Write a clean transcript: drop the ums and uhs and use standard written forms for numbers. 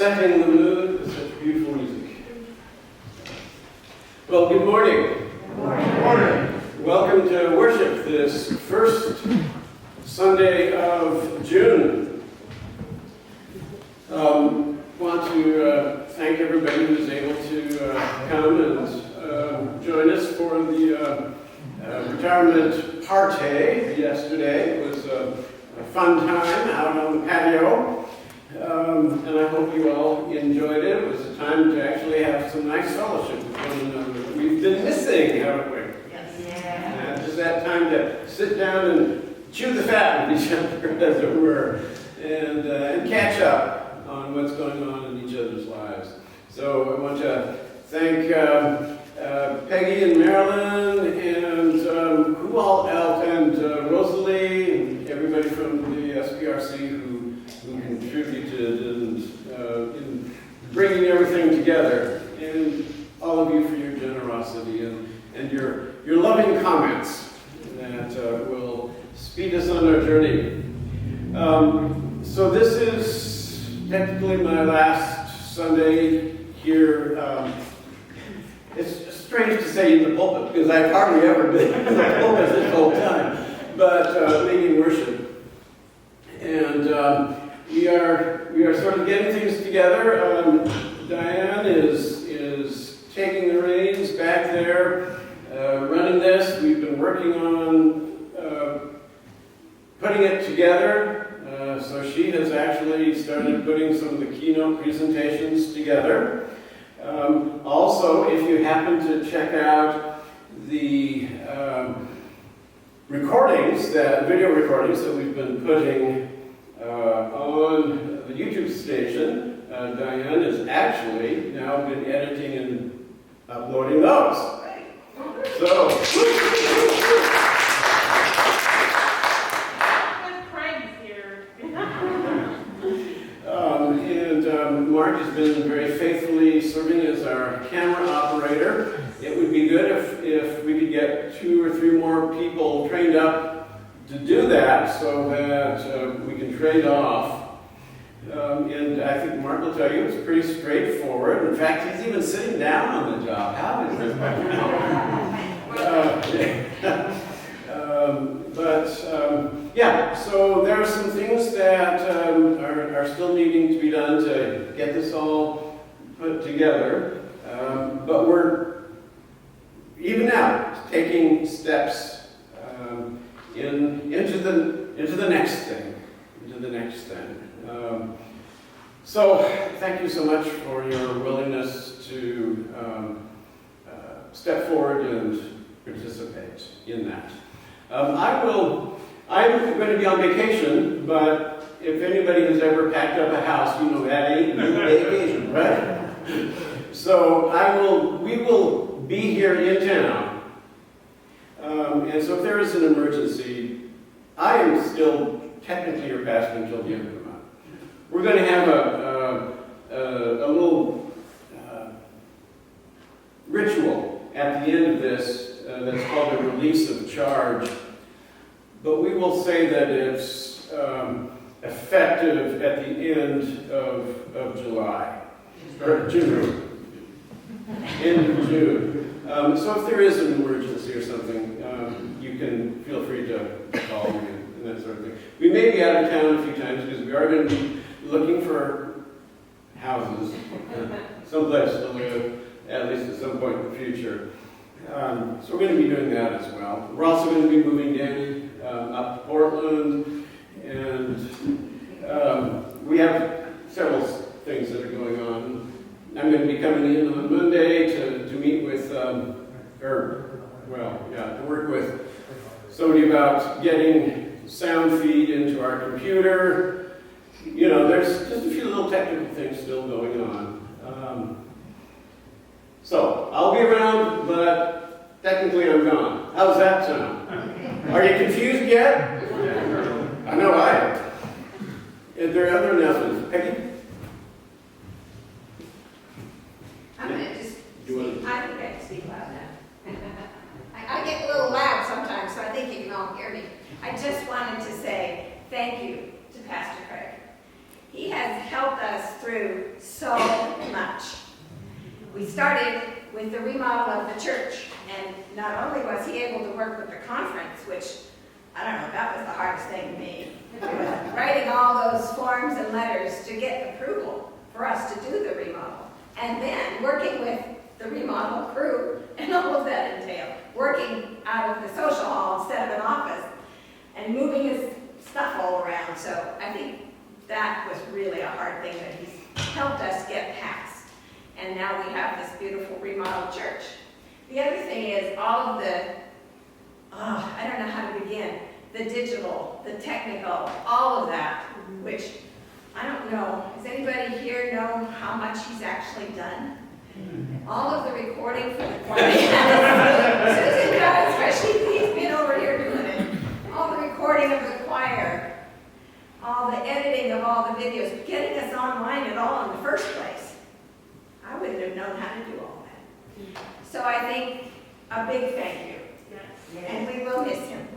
Setting the mood with such beautiful music. Well, good morning. Good morning. Good morning. Welcome to worship this first Sunday of June. Want to thank everybody who's able to come and join us for the retirement party yesterday. It was a fun time out on the patio. And I hope you all enjoyed it. It was a time to actually have some nice fellowship with one another. We've been missing, haven't we? Yes. Yeah. Just that time to sit down and chew the fat with each other, as it were, and catch up on what's going on in each other's lives. So I want to thank Peggy and Marilyn and who all else, and Rosalie, and everybody from the SPRC who contributed in bringing everything together, and all of you for your generosity and your loving comments that will speed us on our journey. So this is technically my last Sunday here. It's strange to say in the pulpit because I've hardly ever been in the pulpit this whole time, but leading worship. And we are sort of getting things together. Diane is taking the reins back there, running this. We've been working on putting it together. So she has actually started putting some of the keynote presentations together. Also, if you happen to check out the video recordings that we've been putting on the YouTube station, Diane has actually now been editing and uploading those. So, Craig's here. and Mark has been very faithfully serving as our camera operator. It would be good if we could get 2 or 3 more people trained up to do that so that we can trade off. And I think Mark will tell you it's pretty straightforward. In fact, he's even sitting down on the job. How is this? Yeah, so there are some things that are still needing to be done to get this all put together. But we're, even now, taking steps into the next thing. So thank you so much for your willingness to step forward and participate in that. I'm going to be on vacation, but if anybody has ever packed up a house, you know that ain't vacation, right? So we will be here in town. And so if there is an emergency, I am still technically your pastor until the end of the month. We're going to have a little ritual at the end of this that's called a release of charge. But we will say that it's effective at the end of July. or June. End of June. So if there is an emergency or something, you can feel free to call me and that sort of thing. We may be out of town a few times because we are going to be looking for houses, someplace to live, at least at some point in the future. So we're going to be doing that as well. We're also going to be moving Danny up to Portland, and we have several things that are going on. I'm going to be coming in on Monday to meet with, to work with somebody about getting sound feed into our computer. You know, there's just a few little technical things still going on. So I'll be around, but technically I'm gone. How's that sound? Are you confused yet? I know I am. Is there other announcements? Peggy? I'm going to just speak, I think I can speak loud now. I get a little loud sometimes, so I think you can all hear me. I just wanted to say thank you to Pastor Craig. He has helped us through so much. We started with the remodel of the church, and not only was he able to work with the conference, which, I don't know, that was the hardest thing to me, writing all those forms and letters to get approval for us to do the remodel. And then working with the remodel crew and all of that entailed. Working out of the social hall instead of an office and moving his stuff all around. So I think that was really a hard thing that he's helped us get past. And now we have this beautiful remodeled church. The other thing is all of the, I don't know how to begin, the digital, the technical, all of that, which I don't know. Does anybody here know how much he's actually done? All of the recording for the choir. Susan does, especially he's been over here doing it. All the recording of the choir, all the editing of all the videos, getting us online at all in the first place. I wouldn't have known how to do all that. So I think a big thank you. And we will miss him.